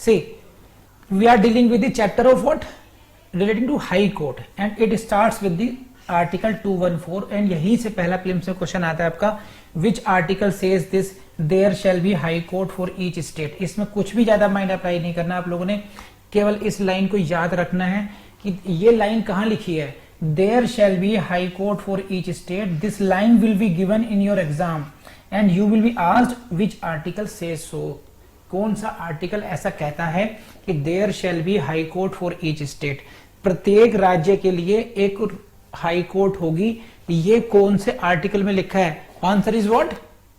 C we are dealing with the chapter of what, relating to high court, and it starts with the article 214, and यहीं से पहला prelims में question आता है आपका, which article says this there shall be high court for each state. इसमें कुछ भी ज्यादा माइंड अप्लाई नहीं करना, आप लोगों ने केवल इस लाइन को याद रखना है कि ये लाइन कहां लिखी है, there shall be high court for each state, this line will be given in your exam and you will be asked which article says so. कौन सा आर्टिकल ऐसा कहता है कि there shall be high court for each state, प्रत्येक राज्य के लिए एक हाई कोर्ट होगी, ये कौन से आर्टिकल में लिखा है? Answer is what,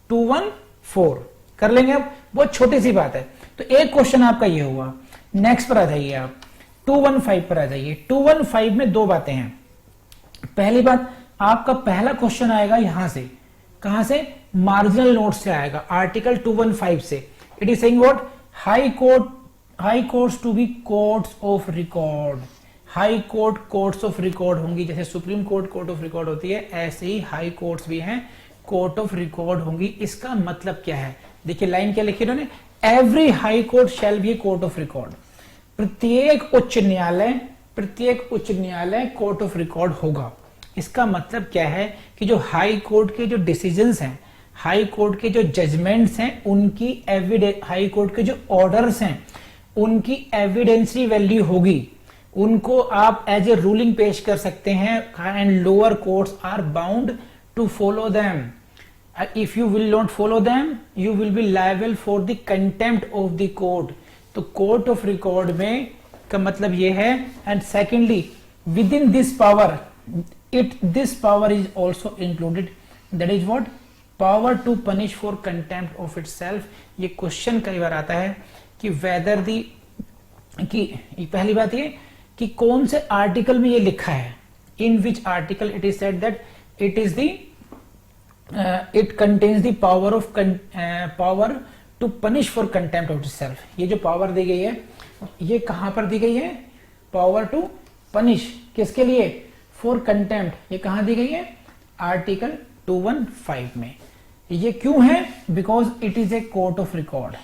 214। कर लेंगे अब, बहुत छोटी सी बात है। तो एक क्वेश्चन आपका ये हुआ। नेक्स्ट पर आ जाइए आप, 215 पर आ जाइए। 215 में दो बातें हैं। पहली बात, आपका पहला क्वेश्चन आएगा यहां से, कहां से? मार्जिनल नोट से आएगा, आर्टिकल 215 से। It is saying what, high courts to be courts of record. High court courts of record होंगी, जैसे supreme court court of record होती है, ऐसे ही हाई कोर्ट्स भी हैं, कोर्ट ऑफ रिकॉर्ड होंगी। इसका मतलब क्या है? देखिए लाइन क्या लिखी इन्होंने, every high court shall be court of record. प्रत्येक उच्च न्यायालय कोर्ट ऑफ रिकॉर्ड होगा। इसका मतलब क्या है कि जो हाई कोर्ट के जो डिसीजंस हैं, हाई कोर्ट के जो जजमेंट्स हैं, उनकी एविडेंस, हाई कोर्ट के जो ऑर्डर्स हैं, उनकी एविडेंसरी वैल्यू होगी। उनको आप एज ए रूलिंग पेश कर सकते हैं, and lower courts are bound to follow them. If you will not follow them, you will be liable for the contempt of the court. तो कोर्ट ऑफ रिकॉर्ड में का मतलब ये है। And secondly, within this power, this power is also included, that is what, power to punish for contempt of itself. ये question कई बार आता है कि वेदर दी, कि पहली बात ये कि कौन से आर्टिकल में ये लिखा है, in which article it is said that it is the it contains the power to punish for contempt of itself. ये जो पावर दी गई है, ये कहां पर दी गई है? पावर टू पनिश, किसके लिए? For contempt. ये कहां दी गई है? आर्टिकल 215 में। ये क्यों है? Because it is a court of record.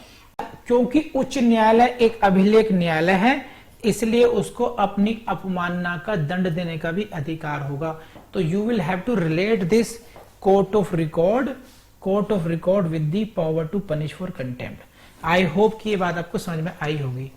क्योंकि उच्च न्यायालय एक अभिलेख न्यायालय है, इसलिए उसको अपनी अपमानना का दंड देने का भी अधिकार होगा। तो you will have to relate this court of record with the power to punish for contempt. I hope कि ये बात आपको समझ में आई होगी।